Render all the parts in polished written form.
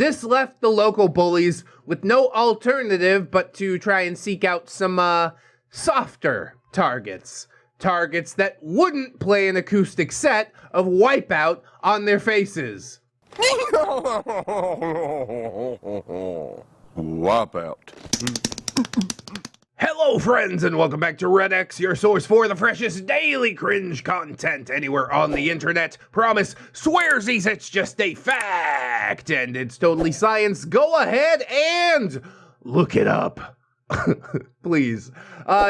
This left the local bullies with no alternative but to try and seek out some softer targets. Targets that wouldn't play an acoustic set of Wipeout on their faces. Wipeout. Hello friends and welcome back to ReddX, your source for the freshest daily cringe content anywhere on the internet. Promise, swearsies, it's just a fact and it's totally science. Go ahead and look it up. Please.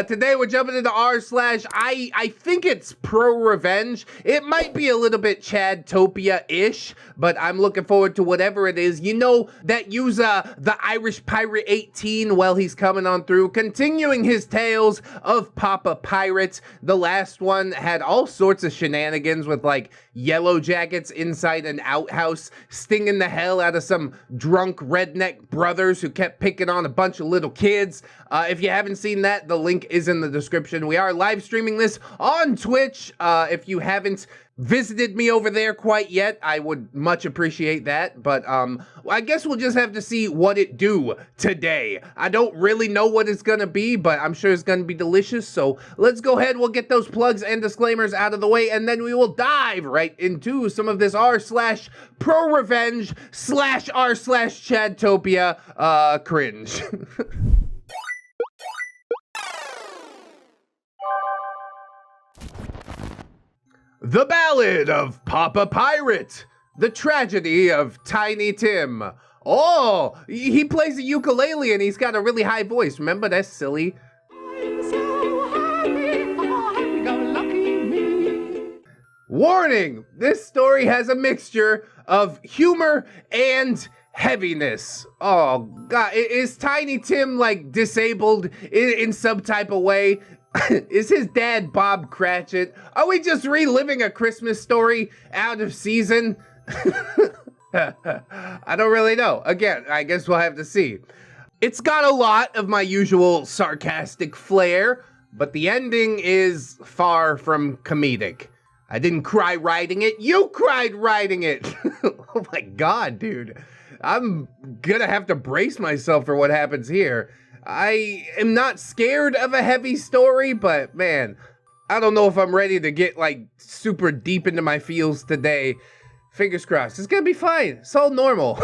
Today we're jumping into I think it's ProRevenge. It might be a little bit Chadtopia-ish, but I'm looking forward to whatever it is. You know, that use the Irish Pirate 18 while he's coming on through, continuing his tales of Papa Pirate. The last one had all sorts of shenanigans with like yellow jackets inside an outhouse, stinging the hell out of some drunk redneck brothers who kept picking on a bunch of little kids. If you haven't seen that, the link is in the description. We are live streaming this on Twitch. If you haven't visited me over there quite yet, I would much appreciate that. But I guess we'll just have to see what it do today. I don't really know what it's gonna be, but I'm sure it's gonna be delicious. So let's go ahead, we'll get those plugs and disclaimers out of the way, and then we will dive right into some of this r/ProRevenge /r/Chadtopia cringe. The Ballad of Papa Pirate, the tragedy of Tiny Tim. Oh, he plays a ukulele and he's got a really high voice. Remember, that's silly. I'm so happy, oh, happy-go-lucky me. Warning, this story has a mixture of humor and heaviness. Oh, God, is Tiny Tim, like, disabled in some type of way? Is his dad Bob Cratchit? Are we just reliving a Christmas story out of season? I don't really know. Again, I guess we'll have to see. It's got a lot of my usual sarcastic flair, but the ending is far from comedic. I didn't cry writing it. You cried writing it. Oh my God, dude. I'm gonna have to brace myself for what happens here. I am not scared of a heavy story, but man, I don't know if I'm ready to get like super deep into my feels today. Fingers crossed, it's gonna be fine. It's all normal.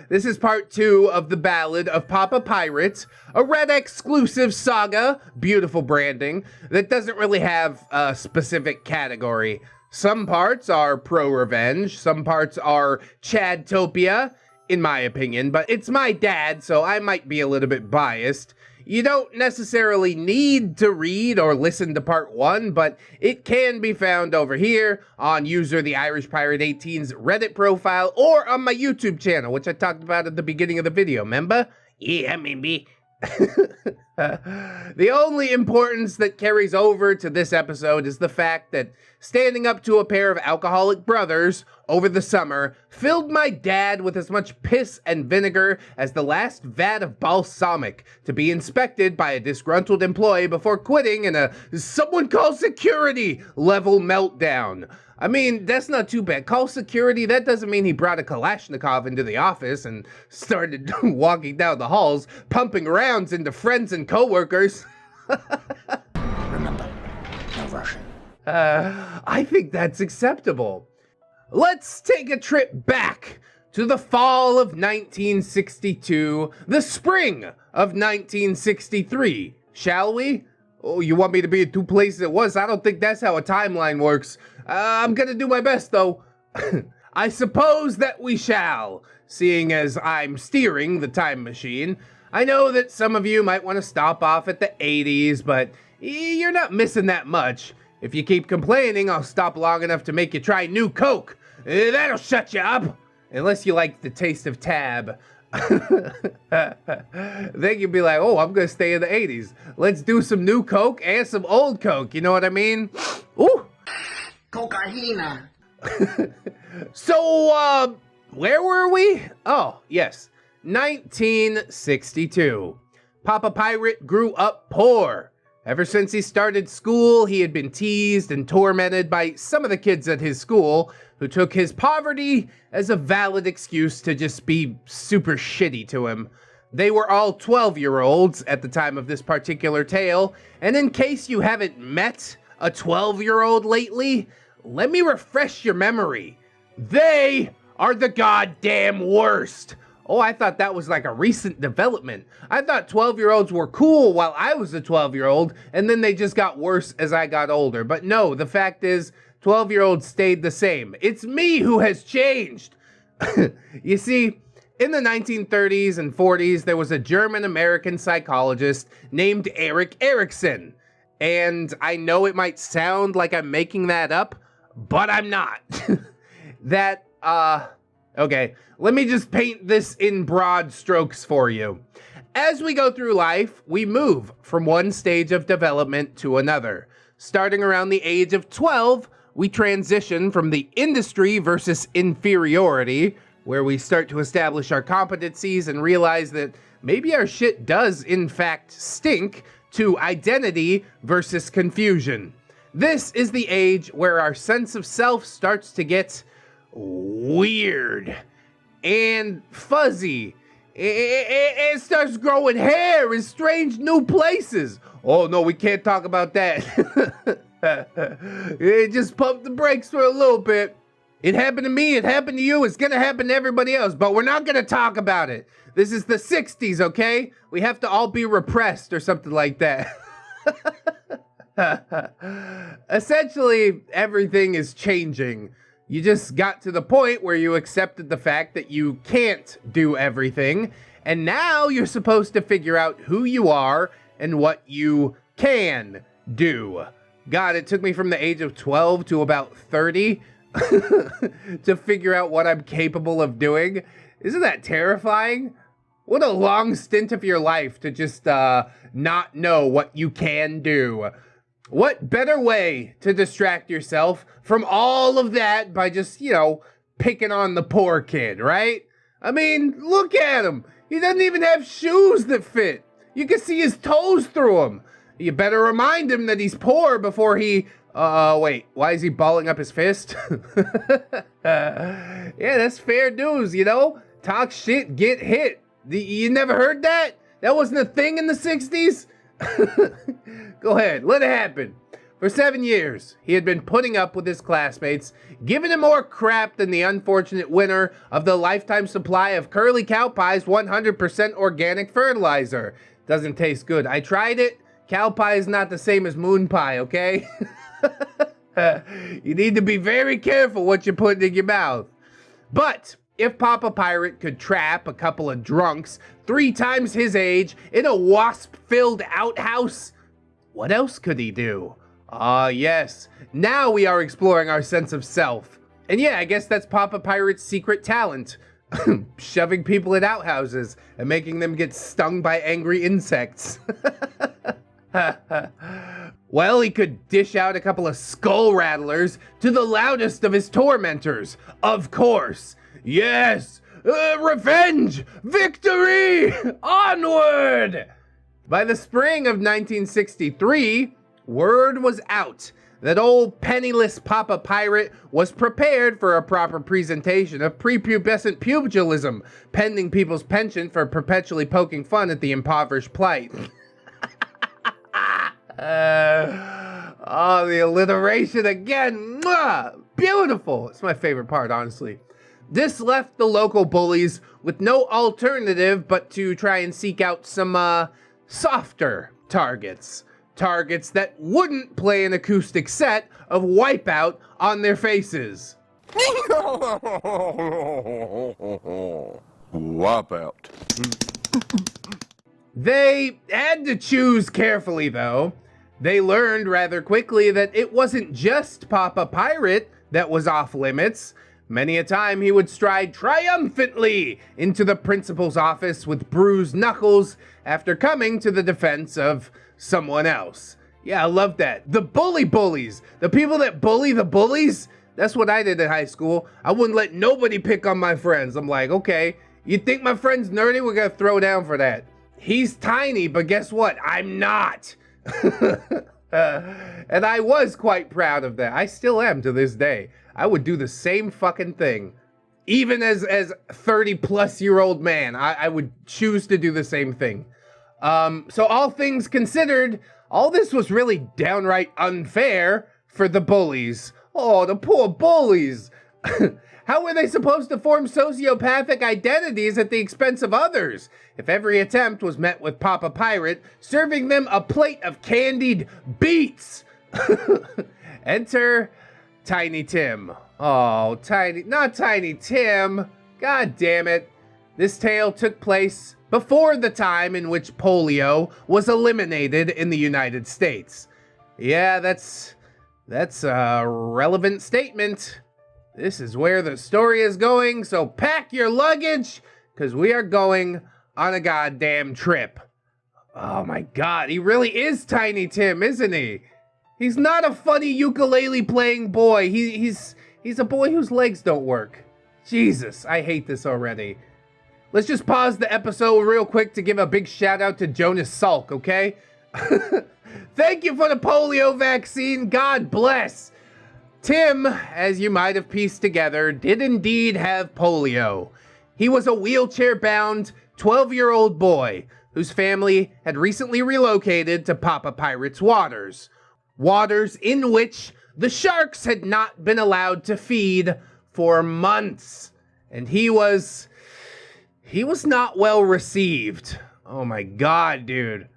This is part 2 of the Ballad of Papa Pirate, a ReddX exclusive saga, beautiful branding, that doesn't really have a specific category. Some parts are ProRevenge, some parts are Chadtopia, in my opinion, but it's my dad, so I might be a little bit biased. You don't necessarily need to read or listen to part 1, but it can be found over here on user the Irish Pirate 18's Reddit profile or on my YouTube channel, which I talked about at the beginning of the video, remember? Yeah, maybe. The only importance that carries over to this episode is the fact that standing up to a pair of alcoholic brothers over the summer filled my dad with as much piss and vinegar as the last vat of balsamic to be inspected by a disgruntled employee before quitting in a "someone call security" level meltdown. I mean, that's not too bad. Call security, that doesn't mean he brought a Kalashnikov into the office and started walking down the halls, pumping rounds into friends and coworkers. Remember, no Russian. I think that's acceptable. Let's take a trip back to the fall of 1962, the spring of 1963, shall we? Oh, you want me to be in 2 places at once? I don't think that's how a timeline works. I'm gonna do my best, though. I suppose that we shall, seeing as I'm steering the time machine. I know that some of you might want to stop off at the 80s, but you're not missing that much. If you keep complaining, I'll stop long enough to make you try new Coke. That'll shut you up. Unless you like the taste of Tab. Then you'd be like, oh, I'm gonna stay in the 80s. Let's do some new Coke and some old Coke, you know what I mean? Ooh! Cocaina. So, where were we? Oh, yes. 1962. Papa Pirate grew up poor. Ever since he started school, he had been teased and tormented by some of the kids at his school, who took his poverty as a valid excuse to just be super shitty to him. They were all 12-year-olds at the time of this particular tale, and in case you haven't met a 12-year-old lately, let me refresh your memory. They are the goddamn worst. Oh, I thought that was like a recent development. I thought 12-year-olds were cool while I was a 12-year-old, and then they just got worse as I got older. But no, the fact is, 12-year-olds stayed the same. It's me who has changed. You see, in the 1930s and 40s, there was a German-American psychologist named Erik Erikson. And I know it might sound like I'm making that up, but I'm not. Okay, let me just paint this in broad strokes for you. As we go through life, we move from one stage of development to another. Starting around the age of 12, we transition from the industry versus inferiority, where we start to establish our competencies and realize that maybe our shit does in fact stink, to identity versus confusion. This is the age where our sense of self starts to get weird and fuzzy. It starts growing hair in strange new places. Oh no, we can't talk about that. Just pump the brakes for a little bit. It happened to me, it happened to you, it's gonna happen to everybody else, but we're not gonna talk about it. This is the 60s, okay? We have to all be repressed or something like that. Essentially, everything is changing. You just got to the point where you accepted the fact that you can't do everything, and now you're supposed to figure out who you are and what you can do. God, it took me from the age of 12 to about 30 to figure out what I'm capable of doing. Isn't that terrifying? What a long stint of your life to just not know what you can do. What better way to distract yourself from all of that by just, picking on the poor kid, right? I mean, look at him. He doesn't even have shoes that fit. You can see his toes through them. You better remind him that he's poor before he... wait, why is he balling up his fist? Yeah, that's fair news, Talk shit, get hit. You never heard that? That wasn't a thing in the 60s? Go ahead, let it happen. For 7 years, he had been putting up with his classmates, giving him more crap than the unfortunate winner of the lifetime supply of Curly Cow Pie's 100% organic fertilizer. Doesn't taste good. I tried it. Cow pie is not the same as moon pie, okay? You need to be very careful what you're putting in your mouth. But if Papa Pirate could trap a couple of drunks 3 times his age in a wasp-filled outhouse, what else could he do? Yes. Now we are exploring our sense of self. And yeah, I guess that's Papa Pirate's secret talent. Shoving people in outhouses and making them get stung by angry insects. Well, he could dish out a couple of skull rattlers to the loudest of his tormentors. Of course. Yes! Revenge! Victory! Onward! By the spring of 1963, word was out that old penniless Papa Pirate was prepared for a proper presentation of prepubescent pugilism, pending people's penchant for perpetually poking fun at the impoverished plight. The alliteration again. Mwah! Beautiful. It's my favorite part, honestly. This left the local bullies with no alternative but to try and seek out some softer targets. Targets that wouldn't play an acoustic set of Wipeout on their faces. Wipeout. They had to choose carefully, though. They learned rather quickly that it wasn't just Papa Pirate that was off limits. Many a time he would stride triumphantly into the principal's office with bruised knuckles after coming to the defense of someone else. Yeah, I love that. The bullies. The people that bully the bullies. That's what I did in high school. I wouldn't let nobody pick on my friends. I'm like, okay, you think my friend's nerdy? We're gonna throw down for that. He's tiny, but guess what? I'm not. And I was quite proud of that. I still am to this day. I would do the same fucking thing. Even as 30-plus-year-old man, I would choose to do the same thing. So all things considered, all this was really downright unfair for the bullies. Oh, the poor bullies. How were they supposed to form sociopathic identities at the expense of others if every attempt was met with Papa Pirate serving them a plate of candied beets? Enter Tiny Tim. Oh, not Tiny Tim. God damn it. This tale took place before the time in which polio was eliminated in the United States. Yeah, that's a relevant statement. This is where the story is going, so pack your luggage, because we are going on a goddamn trip. Oh my god, he really is Tiny Tim, isn't he? He's not a funny ukulele-playing boy. He's a boy whose legs don't work. Jesus, I hate this already. Let's just pause the episode real quick to give a big shout out to Jonas Salk, okay? Thank you for the polio vaccine. God bless. Tim, as you might have pieced together, did indeed have polio. He was a wheelchair-bound 12-year-old boy whose family had recently relocated to Papa Pirate's waters. Waters in which the sharks had not been allowed to feed for months. And he was not well received. Oh my god, dude.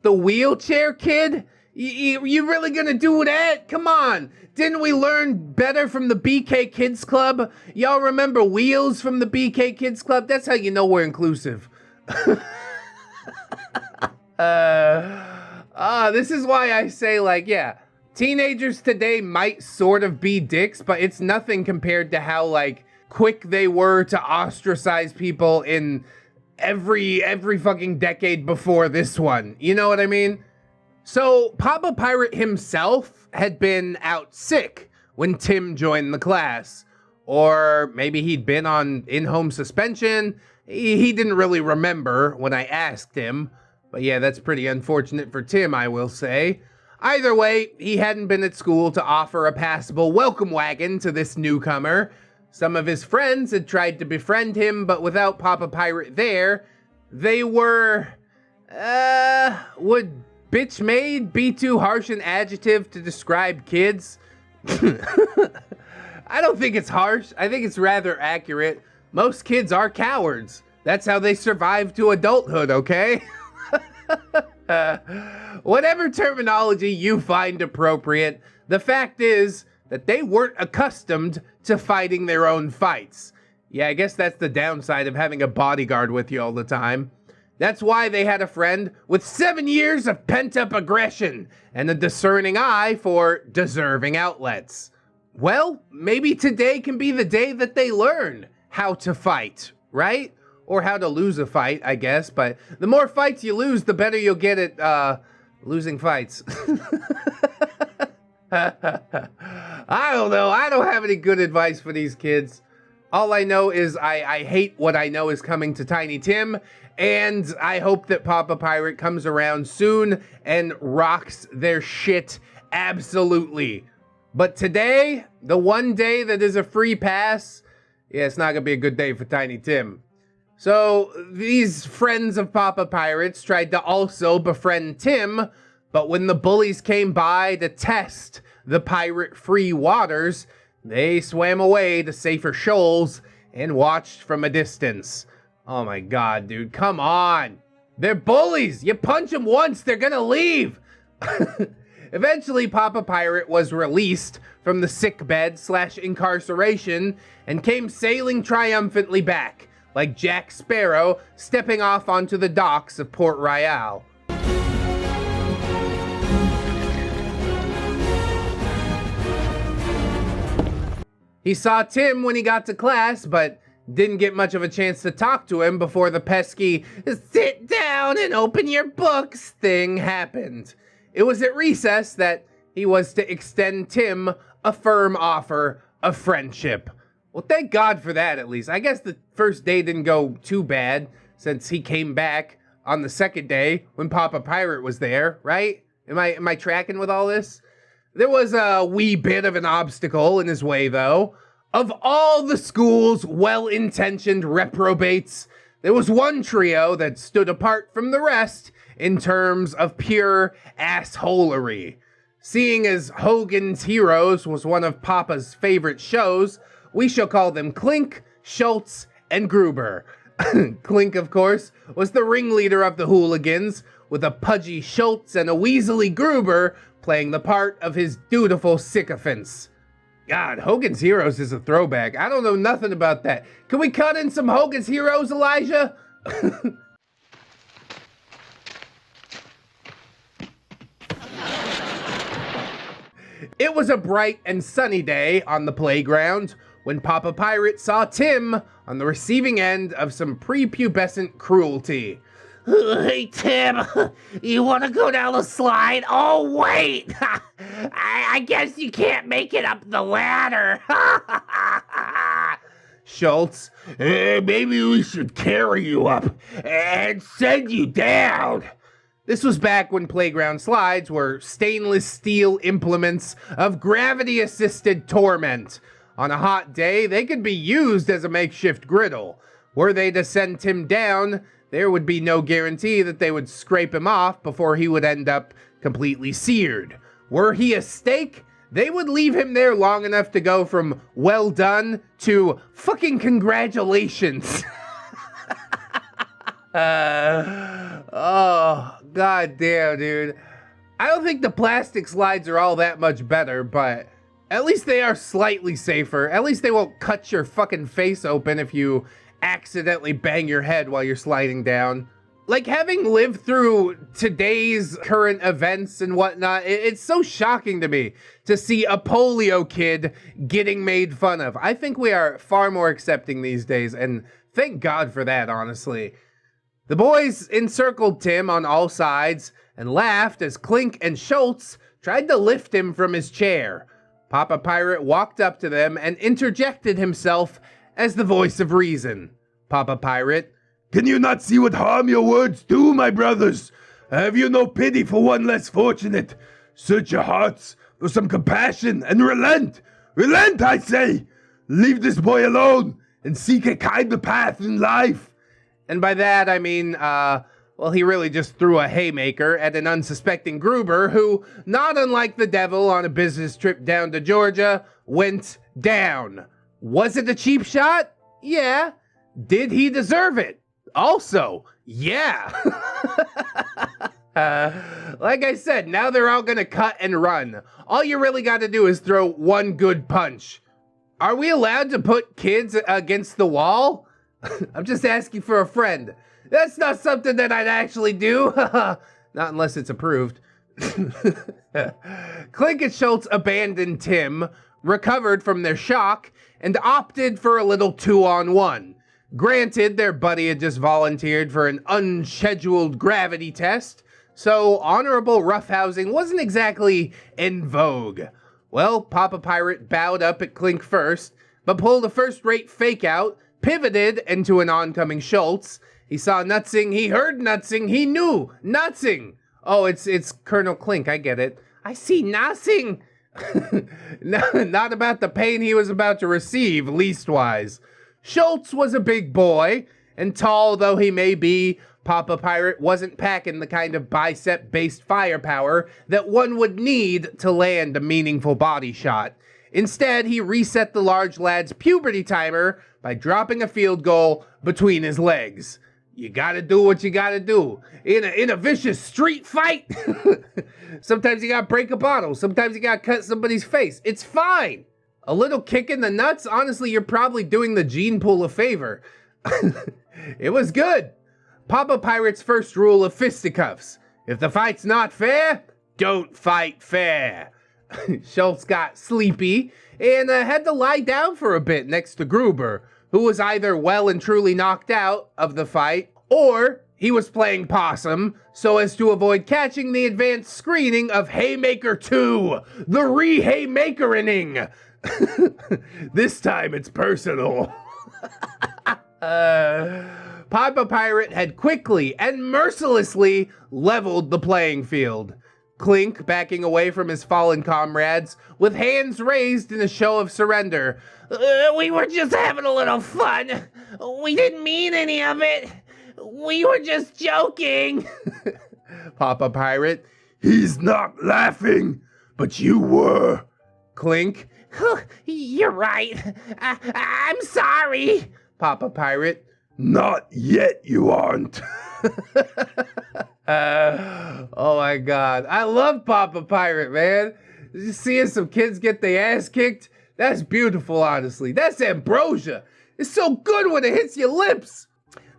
The wheelchair kid? You really gonna do that? Come on. Didn't we learn better from the BK Kids Club? Y'all remember Wheels from the BK Kids Club? That's how you know we're inclusive. This is why I say, like, yeah, teenagers today might sort of be dicks, but it's nothing compared to how, like, quick they were to ostracize people in every fucking decade before this one. You know what I mean? So, Papa Pirate himself had been out sick when Tim joined the class. Or maybe he'd been on in-home suspension. He didn't really remember when I asked him. But yeah, that's pretty unfortunate for Tim, I will say. Either way, he hadn't been at school to offer a passable welcome wagon to this newcomer. Some of his friends had tried to befriend him, but without Papa Pirate there, they were... would bitch made be too harsh an adjective to describe kids? I don't think it's harsh. I think it's rather accurate. Most kids are cowards. That's how they survive to adulthood, okay? Whatever terminology you find appropriate, the fact is that they weren't accustomed to fighting their own fights. Yeah, I guess that's the downside of having a bodyguard with you all the time. That's why they had a friend with 7 years of pent-up aggression and a discerning eye for deserving outlets. Well, maybe today can be the day that they learn how to fight, right? Or how to lose a fight, I guess. But the more fights you lose, the better you'll get at losing fights. I don't know. I don't have any good advice for these kids. All I know is I hate what I know is coming to Tiny Tim. And I hope that Papa Pirate comes around soon and rocks their shit absolutely. But today, the one day that is a free pass, yeah, it's not gonna be a good day for Tiny Tim. So these friends of Papa Pirates tried to also befriend Tim, but when the bullies came by to test the pirate-free waters, they swam away to safer shoals and watched from a distance. Oh my god, dude, come on. They're bullies. You punch them once, they're gonna leave. Eventually, Papa Pirate was released from the sickbed/incarceration and came sailing triumphantly back, like Jack Sparrow stepping off onto the docks of Port Royal. He saw Tim when he got to class, but didn't get much of a chance to talk to him before the pesky "sit down and open your books" thing happened. It was at recess that he was to extend Tim a firm offer of friendship. Well, thank God for that, at least. I guess the first day didn't go too bad, since he came back on the second day when Papa Pirate was there, right? Am I tracking with all this? There was a wee bit of an obstacle in his way, though. Of all the school's well-intentioned reprobates, there was one trio that stood apart from the rest in terms of pure assholery. Seeing as Hogan's Heroes was one of Papa's favorite shows, we shall call them Clink, Schultz, and Gruber. Clink, of course, was the ringleader of the hooligans, with a pudgy Schultz and a weaselly Gruber playing the part of his dutiful sycophants. God, Hogan's Heroes is a throwback. I don't know nothing about that. Can we cut in some Hogan's Heroes, Elijah? It was a bright and sunny day on the playground when Papa Pirate saw Tim on the receiving end of some prepubescent cruelty. Hey, Tim, you want to go down the slide? Oh, wait! I guess you can't make it up the ladder. Schultz, maybe we should carry you up and send you down. This was back when playground slides were stainless steel implements of gravity-assisted torment. On a hot day, they could be used as a makeshift griddle. Were they to send Tim down, there would be no guarantee that they would scrape him off before he would end up completely seared. Were he a steak, they would leave him there long enough to go from well done to fucking congratulations. Oh, goddamn, dude. I don't think the plastic slides are all that much better, but at least they are slightly safer. At least they won't cut your fucking face open if you accidentally bang your head while you're sliding down. Like, having lived through today's current events and whatnot, it's so shocking to me to see a polio kid getting made fun of. I think we are far more accepting these days, and thank God for that, honestly. The boys encircled Tim on all sides and laughed as Clink and Schultz tried to lift him from his chair. Papa Pirate walked up to them and interjected himself as the voice of reason. Papa Pirate, can you not see what harm your words do, my brothers? Have you no pity for one less fortunate? Search your hearts for some compassion and relent. Relent, I say. Leave this boy alone and seek a kinder path in life. And by that, I mean, well, he really just threw a haymaker at an unsuspecting Gruber who, not unlike the devil on a business trip down to Georgia, went down. Was it a cheap shot? Yeah. Did he deserve it? Also, yeah. Like I said, now they're all gonna cut and run. All you really gotta do is throw one good punch. Are we allowed to put kids against the wall? I'm just asking for a friend. That's not something that I'd actually do. Not unless it's approved. Clink and Schultz abandoned Tim, recovered from their shock, and opted for a little 2-on-1. Granted, their buddy had just volunteered for an unscheduled gravity test, so honorable roughhousing wasn't exactly in vogue. Well, Papa Pirate bowed up at Clink first, but pulled a first-rate fake-out, pivoted into an oncoming Schultz. He saw Nutsing, he heard Nutsing, he knew Nutsing. Oh, it's Colonel Clink, I get it. I see Nutsing. Not about the pain he was about to receive, leastwise. Schultz was a big boy, and tall though he may be, Papa Pirate wasn't packing the kind of bicep-based firepower that one would need to land a meaningful body shot. Instead, he reset the large lad's puberty timer by dropping a field goal between his legs. You gotta do what you gotta do. In a vicious street fight, sometimes you gotta break a bottle, sometimes you gotta cut somebody's face. It's fine. A little kick in the nuts, honestly, you're probably doing the gene pool a favor. It was good. Papa Pirate's first rule of fisticuffs. If the fight's not fair, don't fight fair. Schultz got sleepy and had to lie down for a bit next to Gruber, who was either well and truly knocked out of the fight, or he was playing possum so as to avoid catching the advanced screening of Haymaker 2, the re-Haymakerining. This time it's personal. Papa Pirate had quickly and mercilessly leveled the playing field. Clink backing away from his fallen comrades with hands raised in a show of surrender. We were just having a little fun. We didn't mean any of it. We were just joking. Papa Pirate. He's not laughing, but you were. Clink. You're right. I'm sorry. Papa Pirate. Not yet, you aren't. Oh my God. I love Papa Pirate, man. Just seeing some kids get their ass kicked, that's beautiful, honestly. That's ambrosia. It's so good when it hits your lips.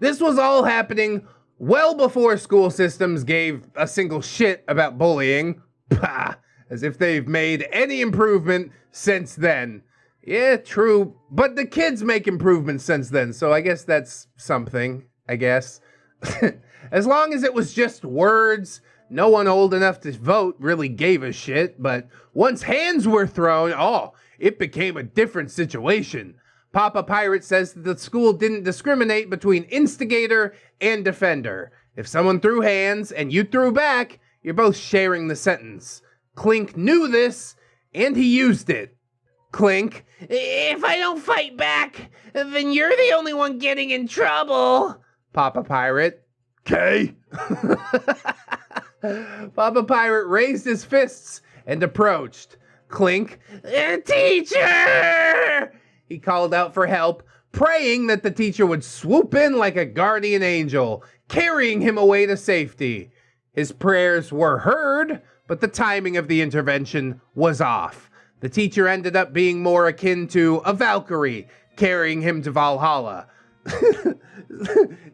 This was all happening well before school systems gave a single shit about bullying. Pah, as if they've made any improvement since then. Yeah, true, but the kids make improvements since then, so I guess that's something, I guess. As long as it was just words, no one old enough to vote really gave a shit, but once hands were thrown, it became a different situation. Papa Pirate says that the school didn't discriminate between instigator and defender. If someone threw hands and you threw back, you're both sharing the sentence. Clink knew this, and he used it. Clink. If I don't fight back, then you're the only one getting in trouble. Papa Pirate. Okay. Papa Pirate raised his fists and approached. Clink. Teacher! He called out for help, praying that the teacher would swoop in like a guardian angel, carrying him away to safety. His prayers were heard, but the timing of the intervention was off. The teacher ended up being more akin to a Valkyrie, carrying him to Valhalla.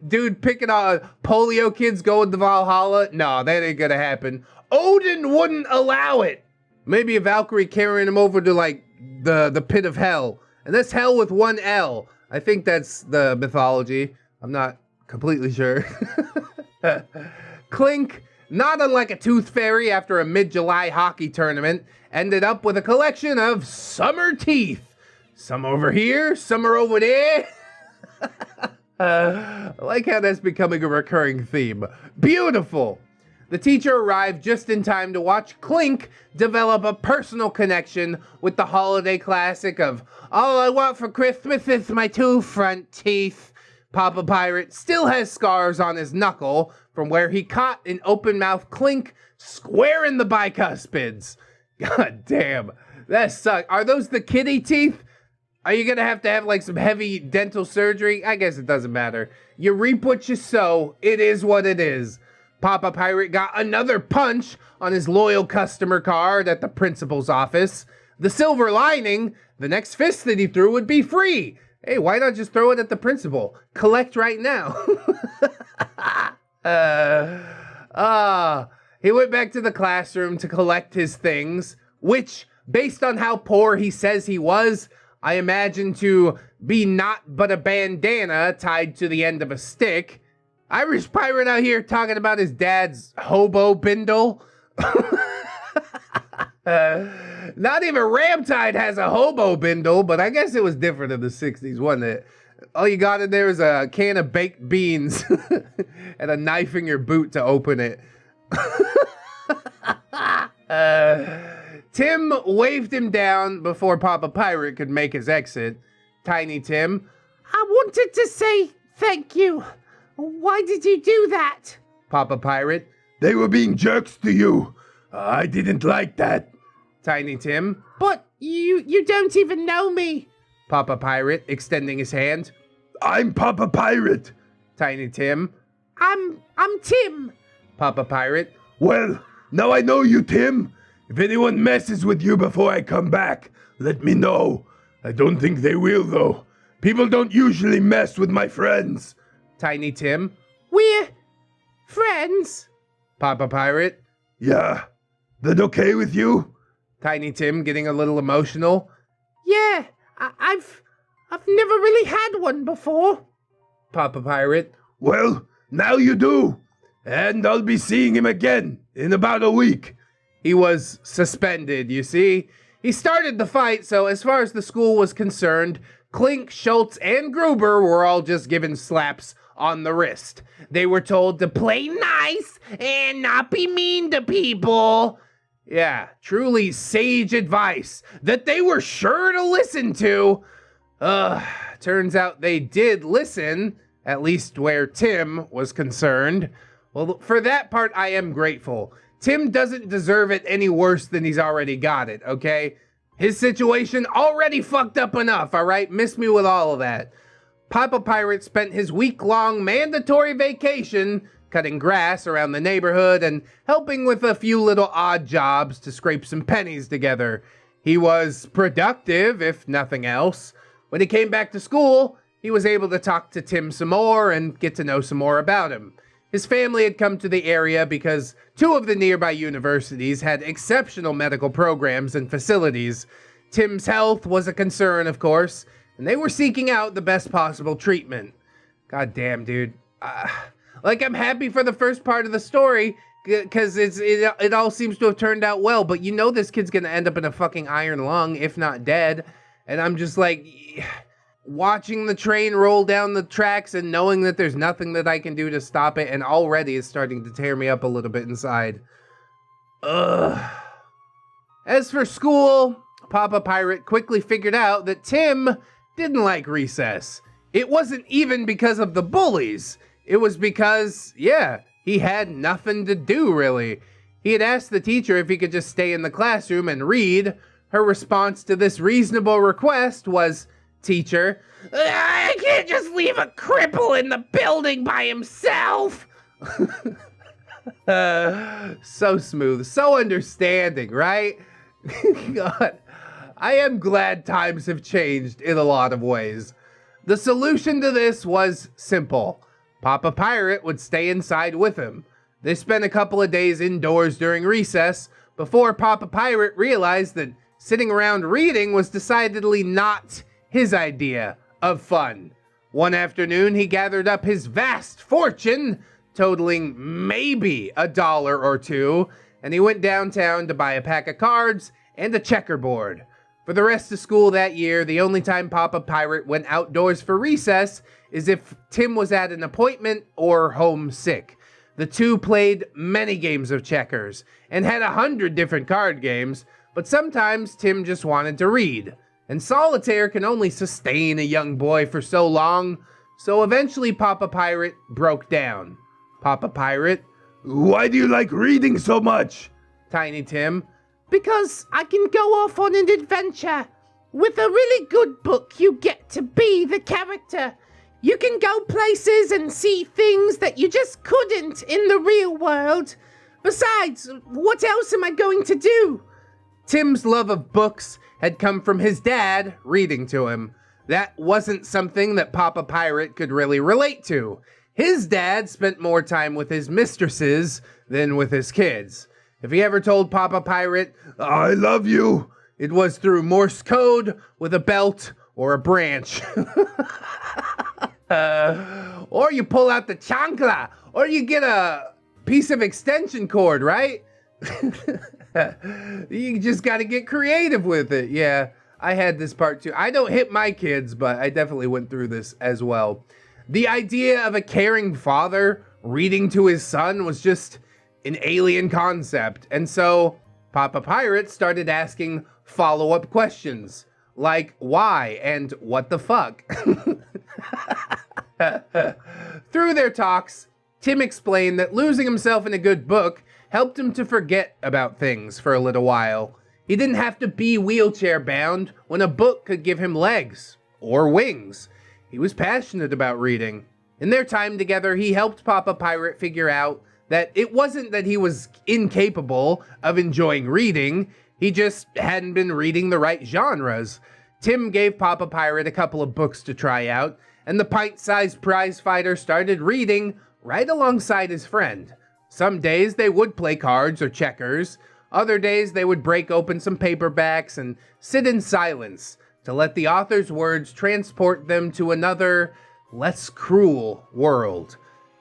Dude picking on polio kids going to Valhalla? No, that ain't gonna happen. Odin wouldn't allow it. Maybe a Valkyrie carrying him over to like the pit of hell. And that's hell with one L. I think that's the mythology. I'm not completely sure. Clink, not unlike a tooth fairy after a mid-July hockey tournament, ended up with a collection of summer teeth. Some over here, some are over there. I like how that's becoming a recurring theme. Beautiful. The teacher arrived just in time to watch Clink develop a personal connection with the holiday classic of, all I want for Christmas is my two front teeth. Papa Pirate still has scars on his knuckle from where he caught an open-mouthed Clink square in the bicuspids. God damn, that sucks. Are those the kitty teeth? Are you gonna have to have like some heavy dental surgery? I guess it doesn't matter. You reap what you sow. It is what it is. Papa Pirate got another punch on his loyal customer card at the principal's office. The silver lining, the next fist that he threw would be free. Hey, why not just throw it at the principal? Collect right now. He went back to the classroom to collect his things, which, based on how poor he says he was, I imagine to be not but a bandana tied to the end of a stick. Irish Pirate out here talking about his dad's hobo bindle. Not even Ramtide has a hobo bindle, but I guess it was different in the 60s, wasn't it? All you got in there is a can of baked beans and a knife in your boot to open it. Tim waved him down before Papa Pirate could make his exit. Tiny Tim. I wanted to say thank you. Why did you do that? Papa Pirate. They were being jerks to you. I didn't like that. Tiny Tim. But you don't even know me. Papa Pirate, extending his hand. I'm Papa Pirate. Tiny Tim. I'm Tim. Papa Pirate. Well, now I know you, Tim. If anyone messes with you before I come back, let me know. I don't think they will, though. People don't usually mess with my friends. Tiny Tim. We're friends. Papa Pirate. Yeah. That okay with you? Tiny Tim getting a little emotional. Yeah, I've never really had one before. Papa Pirate. Well, now you do. And I'll be seeing him again in about a week. He was suspended, you see. He started the fight, so as far as the school was concerned, Clink, Schultz, and Gruber were all just given slaps on the wrist. They were told to play nice and not be mean to people. Yeah, truly sage advice that they were sure to listen to. Turns out they did listen, at least where Tim was concerned. Well, for that part, I am grateful. Tim doesn't deserve it any worse than he's already got it, okay? His situation already fucked up enough, all right? Miss me with all of that. Papa Pirate spent his week-long mandatory vacation cutting grass around the neighborhood and helping with a few little odd jobs to scrape some pennies together. He was productive, if nothing else. When he came back to school, he was able to talk to Tim some more and get to know some more about him. His family had come to the area because 2 of the nearby universities had exceptional medical programs and facilities. Tim's health was a concern, of course, and they were seeking out the best possible treatment. God damn, dude. I'm happy for the first part of the story, because it all seems to have turned out well, but you know this kid's gonna end up in a fucking iron lung, if not dead. And I'm just like, watching the train roll down the tracks and knowing that there's nothing that I can do to stop it, and already it's starting to tear me up a little bit inside. As for school, Papa Pirate quickly figured out that Tim didn't like recess. It wasn't even because of the bullies. It was because, yeah, he had nothing to do, really. He had asked the teacher if he could just stay in the classroom and read. Her response to this reasonable request was, "Teacher, I can't just leave a cripple in the building by himself." So smooth, so understanding, right? God, I am glad times have changed in a lot of ways. The solution to this was simple. Papa Pirate would stay inside with him. They spent a couple of days indoors during recess before Papa Pirate realized that sitting around reading was decidedly not his idea of fun. One afternoon, he gathered up his vast fortune, totaling maybe $1 or $2, and he went downtown to buy a pack of cards and a checkerboard. For the rest of school that year, the only time Papa Pirate went outdoors for recess is if Tim was at an appointment or homesick. The two played many games of checkers and had 100 different card games, but sometimes Tim just wanted to read. And solitaire can only sustain a young boy for so long, so eventually Papa Pirate broke down. Papa Pirate, Why do you like reading so much? Tiny Tim, Because I can go off on an adventure. With a really good book, you get to be the character. You can go places and see things that you just couldn't in the real world. Besides, what else am I going to do? Tim's love of books had come from his dad reading to him. That wasn't something that Papa Pirate could really relate to. His dad spent more time with his mistresses than with his kids. If he ever told Papa Pirate, I love you, it was through Morse code with a belt or a branch. Or you pull out the chancla, or you get a piece of extension cord, right? You just got to get creative with it. Yeah, I had this part too. I don't hit my kids, but I definitely went through this as well. The idea of a caring father reading to his son was just an alien concept. And so Papa Pirate started asking follow-up questions like why and what the fuck. Through their talks, Tim explained that losing himself in a good book helped him to forget about things for a little while. He didn't have to be wheelchair bound when a book could give him legs or wings. He was passionate about reading. In their time together, he helped Papa Pirate figure out that it wasn't that he was incapable of enjoying reading, he just hadn't been reading the right genres. Tim gave Papa Pirate a couple of books to try out, and the pint-sized prize fighter started reading right alongside his friend. Some days they would play cards or checkers. Other days they would break open some paperbacks and sit in silence to let the author's words transport them to another, less cruel world.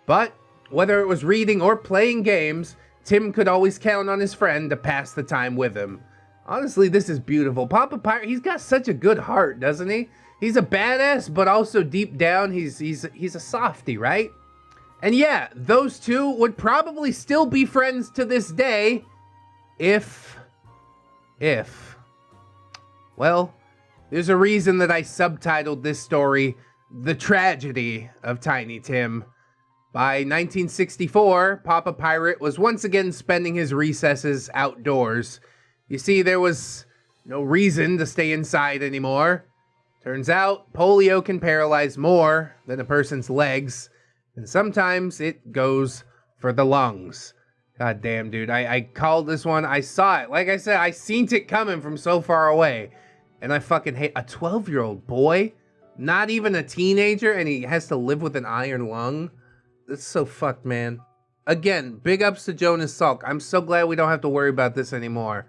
But whether it was reading or playing games, Tim could always count on his friend to pass the time with him. Honestly, this is beautiful. Papa Pirate, he's got such a good heart, doesn't he? He's a badass, but also deep down, he's a softie, right? And yeah, those two would probably still be friends to this day if, well, there's a reason that I subtitled this story, The Tragedy of Tiny Tim. By 1964, Papa Pirate was once again spending his recesses outdoors. You see, there was no reason to stay inside anymore. Turns out, polio can paralyze more than a person's legs, and sometimes it goes for the lungs. God damn, dude. I called this one. I saw it. Like I said, I seen it coming from so far away. And I fucking hate a 12-year-old boy, not even a teenager, and he has to live with an iron lung. That's so fucked, man. Again, big ups to Jonas Salk. I'm so glad we don't have to worry about this anymore.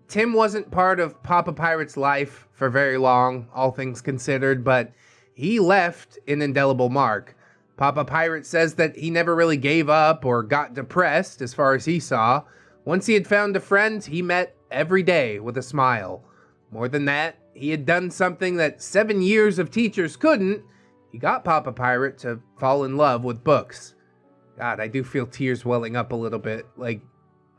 Tim wasn't part of Papa Pirate's life for very long, all things considered, but he left an indelible mark. Papa Pirate says that he never really gave up or got depressed, as far as he saw. Once he had found a friend, he met every day with a smile. More than that, he had done something that 7 years of teachers couldn't. He got Papa Pirate to fall in love with books. God, I do feel tears welling up a little bit. Like,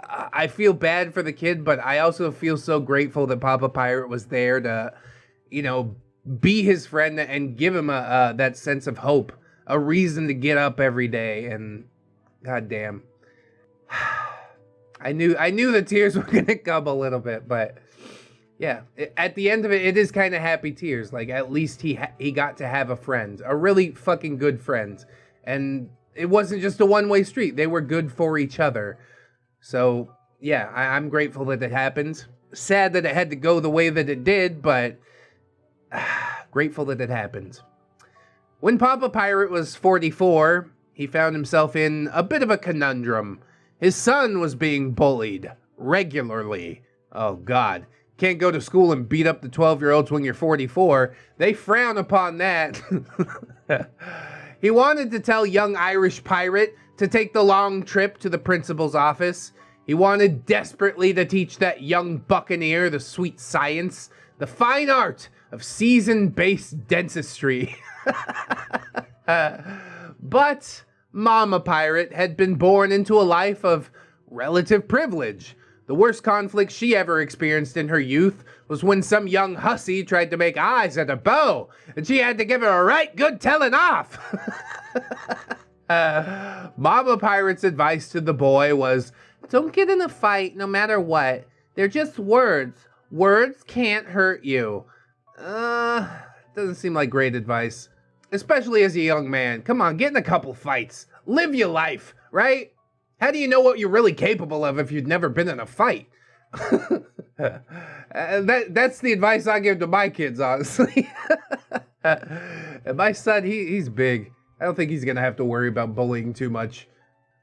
I feel bad for the kid, but I also feel so grateful that Papa Pirate was there to, you know, be his friend and give him that sense of hope, a reason to get up every day. And goddamn, I knew the tears were gonna come a little bit, but yeah, at the end of it, it is kind of happy tears. Like, at least he got to have a friend, a really fucking good friend, and it wasn't just a one-way street. They were good for each other. So yeah, I'm grateful that it happened. Sad that it had to go the way that it did, but grateful that it happened. When Papa Pirate was 44, he found himself in a bit of a conundrum. His son was being bullied regularly. Oh God, can't go to school and beat up the 12-year-olds when you're 44. They frown upon that. He wanted to tell young Irish pirate to take the long trip to the principal's office. He wanted desperately to teach that young buccaneer the sweet science, the fine art of season-based dentistry. But Mama Pirate had been born into a life of relative privilege. The worst conflict she ever experienced in her youth was when some young hussy tried to make eyes at a beau, and she had to give her a right good telling off. Mama Pirate's advice to the boy was, don't get in a fight no matter what. They're just words. Words can't hurt you. Doesn't seem like great advice. Especially as a young man. Come on, get in a couple fights. Live your life, right? How do you know what you're really capable of if you've never been in a fight? That's the advice I give to my kids, honestly. And my son, he's big. I don't think he's gonna have to worry about bullying too much.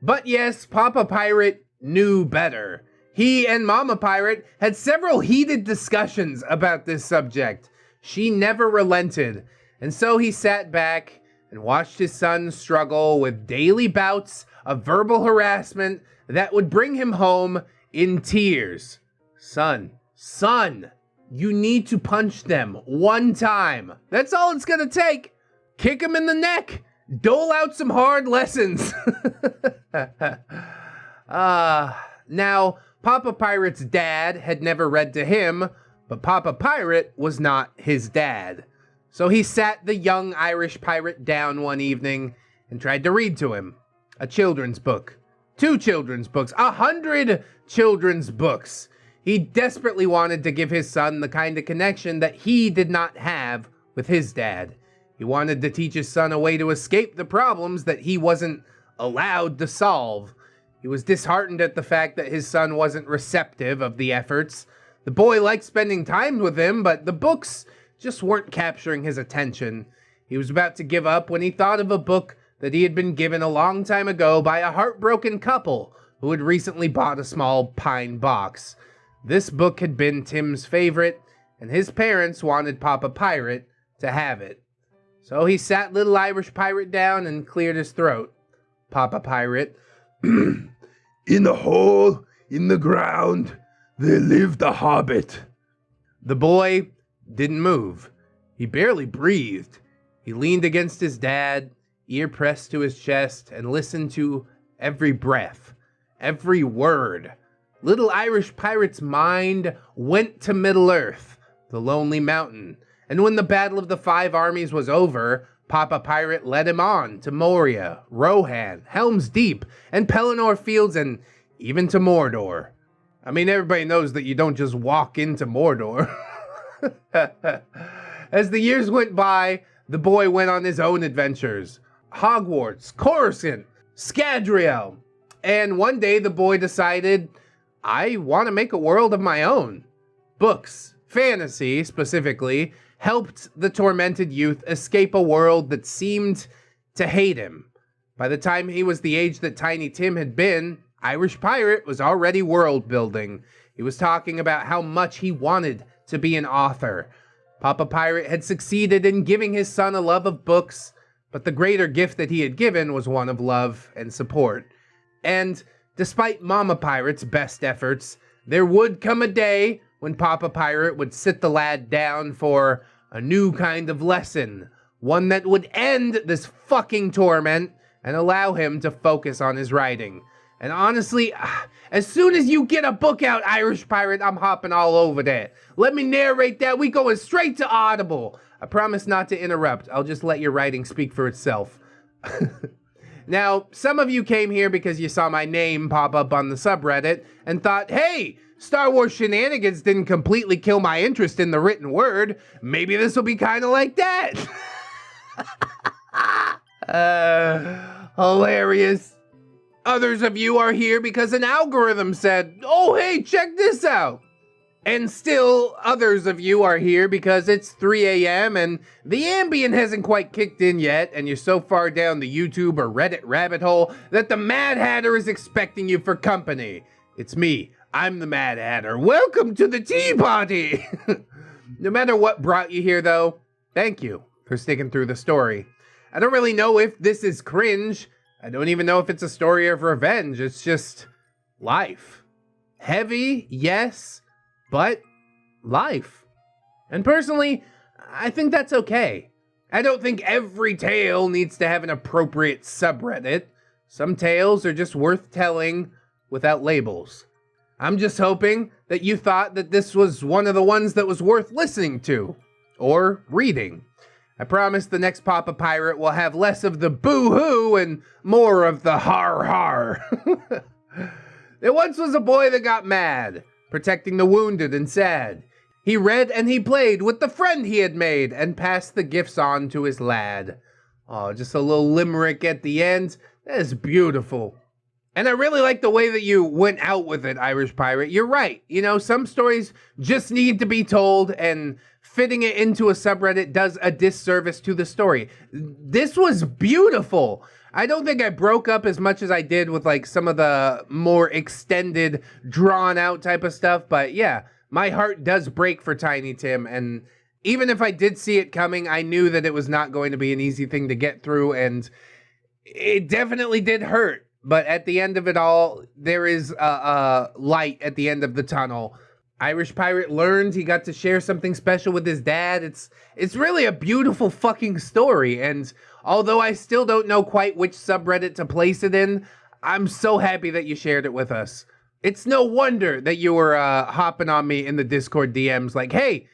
But yes, Papa Pirate knew better. He and Mama Pirate had several heated discussions about this subject. She never relented, and so he sat back and watched his son struggle with daily bouts of verbal harassment that would bring him home in tears. Son, you need to punch them one time. That's all it's gonna take. Kick him in the neck. Dole out some hard lessons. Now, Papa Pirate's dad had never read to him, but Papa Pirate was not his dad. So he sat the young Irish pirate down one evening and tried to read to him a children's book, 2 children's books, 100 children's books. He desperately wanted to give his son the kind of connection that he did not have with his dad. He wanted to teach his son a way to escape the problems that he wasn't allowed to solve. He was disheartened at the fact that his son wasn't receptive of the efforts. The boy liked spending time with him, but the books just weren't capturing his attention. He was about to give up when he thought of a book that he had been given a long time ago by a heartbroken couple who had recently bought a small pine box. This book had been Tim's favorite, and his parents wanted Papa Pirate to have it. So he sat little Irish pirate down and cleared his throat. Papa Pirate, In a hole in the ground, there lived a hobbit. The boy didn't move. He barely breathed. He leaned against his dad, ear pressed to his chest, and listened to every breath, every word. Little Irish Pirate's mind went to Middle-earth, the Lonely Mountain, and when the Battle of the Five Armies was over, Papa Pirate led him on to Moria, Rohan, Helm's Deep, and Pelennor Fields, and even to Mordor. I mean, everybody knows that you don't just walk into Mordor. As the years went by, the boy went on his own adventures. Hogwarts, Coruscant, Scadrial. And one day the boy decided, I want to make a world of my own. Books, fantasy specifically, helped the tormented youth escape a world that seemed to hate him. By the time he was the age that Tiny Tim had been, Irish Pirate was already world building. He was talking about how much he wanted to be an author. Papa Pirate had succeeded in giving his son a love of books, but the greater gift that he had given was one of love and support. And despite Mama Pirate's best efforts, there would come a day when Papa Pirate would sit the lad down for a new kind of lesson, one that would end this fucking torment and allow him to focus on his writing. And honestly, as soon as you get a book out, Irish Pirate, I'm hopping all over that. Let me narrate that. We going straight to Audible. I promise not to interrupt. I'll just let your writing speak for itself. Now, some of you came here because you saw my name pop up on the subreddit and thought, hey, Star Wars shenanigans didn't completely kill my interest in the written word. Maybe this will be kind of like that. Hilarious. Others of you are here because an algorithm said, oh, hey, check this out. And still, others of you are here because it's 3 a.m. and the Ambien hasn't quite kicked in yet, and you're so far down the YouTube or Reddit rabbit hole that the Mad Hatter is expecting you for company. It's me. I'm the Mad Hatter. Welcome to the tea party. No matter what brought you here, though, thank you for sticking through the story. I don't really know if this is cringe. I don't even know if it's a story of revenge. It's just life. Heavy, yes, but life. And personally, I think that's okay. I don't think every tale needs to have an appropriate subreddit. Some tales are just worth telling without labels. I'm just hoping that you thought that this was one of the ones that was worth listening to or reading. I promise the next Papa Pirate will have less of the boo-hoo and more of the har-har. There once was a boy that got mad, protecting the wounded and sad. He read and he played with the friend he had made and passed the gifts on to his lad. Oh, just a little limerick at the end. That is beautiful. And I really like the way that you went out with it, Irish Pirate. You're right. You know, some stories just need to be told, and fitting it into a subreddit does a disservice to the story. This was beautiful. I don't think I broke up as much as I did with like some of the more extended, drawn out type of stuff. But yeah, my heart does break for Tiny Tim. And even if I did see it coming, I knew that it was not going to be an easy thing to get through. And it definitely did hurt. But at the end of it all, there is a light at the end of the tunnel. Irish Pirate learned, he got to share something special with his dad. It's really a beautiful fucking story. And although I still don't know quite which subreddit to place it in, I'm so happy that you shared it with us. It's no wonder that you were hopping on me in the Discord DMs like, hey,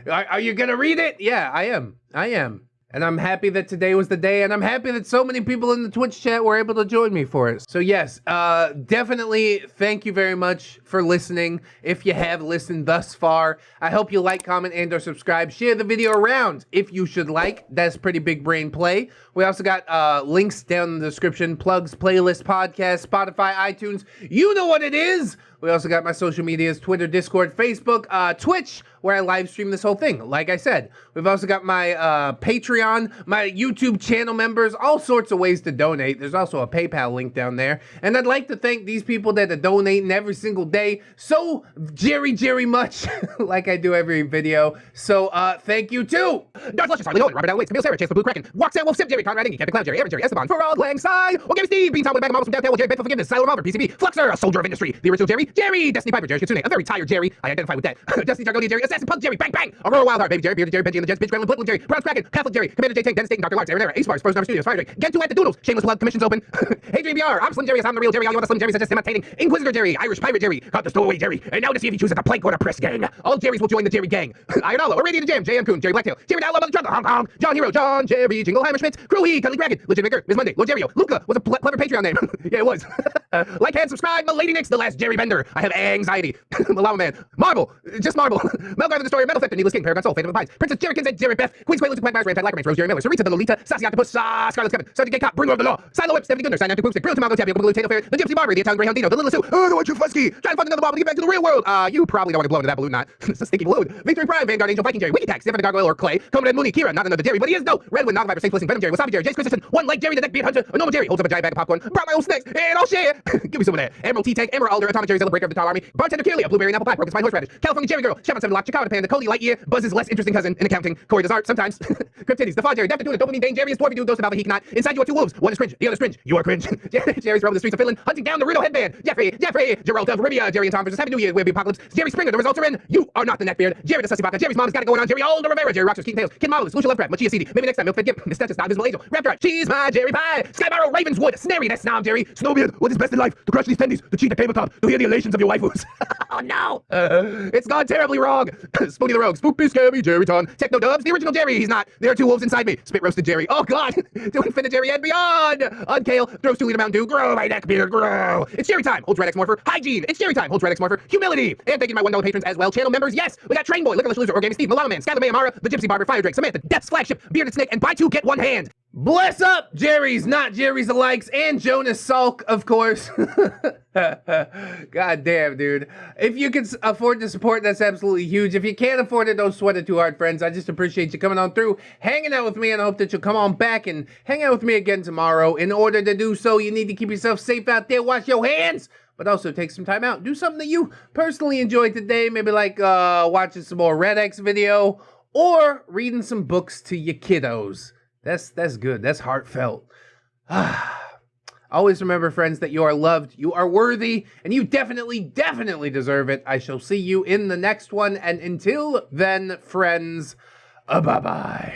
are you gonna read it? Yeah, I am. And I'm happy that today was the day, and I'm happy that so many people in the Twitch chat were able to join me for it. So yes, definitely thank you very much for listening. If you have listened thus far, I hope you like, comment, and or subscribe. Share the video around if you should like. That's pretty big brain play. We also got links down in the description, plugs, playlist, podcast, Spotify, iTunes. You know what it is. We also got my social medias, Twitter, Discord, Facebook, Twitch, where I live stream this whole thing. Like I said, we've also got my Patreon, my YouTube channel members, all sorts of ways to donate. There's also a PayPal link down there. And I'd like to thank these people that are donating every single day so Jerry much, like I do every video. So thank you too. Darth Luscious, Harley Owen, Robert L. Waits, Camille Sarah, Chase the Blue Kraken, Roxanne Wolf, Sip, Jerry, Conrad, Ingy, Captain Clown, Jerry, Aaron, Jerry, Esteban, for all Lang Sai, or Gary Steve, Bean Tom with a bag of marbles from downtown, Jerry, Bet for Forgiveness, Silent Revolver, PCB, Fluxer, a soldier of industry, the original Jerry, Jerry, Destiny Piper, Jerry Kitsune, a very tired Jerry, I identify with that, Destiny Jargonia, Jerry, Assassin Punk, Jerry, Bang Bang, Aurora Wildheart, Baby Jerry, Bearded Jerry, Benji and the Jets, Bitch Gremlin, Blittlin, Jerry, Brown's Kraken, Catholic Jerry, Commander J Tank, Dennis Dayton, Dr. Lars, Aaron Era, Ace Bars, Frozen Number Studios, Fire Drake, Get 2 at the Doodles, Shameless Blood, Commissions Open, Adrian BR, I'm Slim Jerry, I'm the real Jerry, all you want the Slim Jerry, just imitating, Inquisitor Jerry, Irish Pirate Jerry, caught the stowaway Jerry, and now to see if he chooses the plank or the press gang. All Jerrys will join the Jerry gang. Iron Hollow, Irradiated Jam, J.M. Coon, Jerry Blacktail, Jerry Down, Mother Trucker, Hong Kong, John Hero, John Jerry, Jingleheimer Schmitz, Crewhee, Cuddly Dragon, Legit Maker, Miss Monday, Lord Jerryo, Luca was a clever Patreon name. Yeah, it was. Like and subscribe, Milady Nix, the last Jerry Bender. I have anxiety. Malama Man, Marble, just Marble, Melgar the Destroyer, Metal Fector, Needless King, Paragon Soul, Fate of the Pines, Princess Jerry Kinsey, Jerry Beth, Queen's Quaaludes, Quagmires, Rampant Lacrimate, Rose Jerry Miller, Sarita the Lolita, Sassy Octopus, Scarlet Kevin, Sergeant Gay Cop, Bringer of the Law, Silo Whip, Stephanie Gunder, Synaptic Poopstick, Brilliant Tomato, Tapio, Blue Tato Fair, the Gypsy Barber, the Italian Greyhound Dino, the Little Sue, the White Fusky, trying to find another bomb to get back to the real world. You probably don't want to blow into that balloon, not. It's a stinky balloon. Victory Prime, Vanguard Angel, Viking Jerry, Wiki Tax, Stefan the Gargoyle or Clay, Conan Mooney, Kira, not another Jerry, but he is no. Redwood, Nog Viper, Saint Blessing, Venom Jerry, Wasabi Jerry, Jace Christensen, One Leg Jerry, the Neckbeard Hunter, a normal Jerry, holds up a giant bag of popcorn, brought my own snacks, and I'll share. Give me some of that. Emerald T-Tank, Emerald Alder, Atomic Jerry, Zilla Breaker of the Tar Army, Bartender Kirlia, a Blueberry and Apple Pie, Broken Spine Horseradish, California Jerry Girl, Chevron 7 Lock, Chicago Pan, the Cody Lightyear, Buzz's less interesting cousin in accounting, Corey does art sometimes, Cryptides, the Fod Jerry, Dapper Tuna, Dopamine Dane, Jerry is Dwarfy Dude, Ghost of Alpha, Heek Not, inside you are two wolves, one is cringe, the other is cringe, you are cringe. Jerry's roaming the streets of Finland, hunting down the Riddle headband, Jeffrey, Gerald of Rivia, Jerry and Tom versus Happy New Year, We'll be Apocalypse, Jerry Springer, the results are in, you are not the Neckbeard, Jerry the Sussy Baka, Jerry's mom's got it going on, Jerry Alder Rivera, Jerry Rockstars, Keaton Tails, Kid Marvelous, Lucia Lovecraft, Machia CD, maybe next time, Milk Fed Gimp, Miss Tetris, Not Invisible Angel, Raptor Art, Cheese My Jerry Pie, Sky Barrow, Ravenswood, Snary, that's Snob Jerry, Snowbeard, what is best in life? To crush these tendies, to cheat at tabletop, to hear the elations of your waifus. Oh no! It's gone terribly wrong. Spoonie the Rogue, Spoopy Scammy, Jerry Ton, Techno Dubs, the original Jerry, he's not. There are two wolves inside me. Spit roasted Jerry. Oh god! To infinite Jerry and beyond! Unkale, throws 2 liter Mountain Dew, grow my neckbeard, grow! It's Jerry time, holds ReddX Morpher. Hygiene, it's Jerry time, holds ReddX Morpher. Humility! And thank you to my $1 patrons as well. Channel members, yes! We got Train Boy, Liquorless Loser, Organic Steve, Milano Man, Skylar May Amara, the Gypsy Barber, Fire Drake, Samantha, Death's Flagship, Bearded Snake, and buy 2 get 1 hand. Bless up, Jerry's, not Jerry's alikes, and Jonas Salk, of course. God damn, dude. If you can afford to support, that's absolutely huge. If you can't afford it, don't sweat it too hard, friends. I just appreciate you coming on through, hanging out with me, and I hope that you'll come on back and hang out with me again tomorrow. In order to do so, you need to keep yourself safe out there, wash your hands, but also take some time out. Do something that you personally enjoyed today, maybe like watching some more ReddX video, or reading some books to your kiddos. That's good. That's heartfelt. Always remember, friends, that you are loved, you are worthy, and you definitely deserve it. I shall see you in the next one, and until then, friends, bye-bye.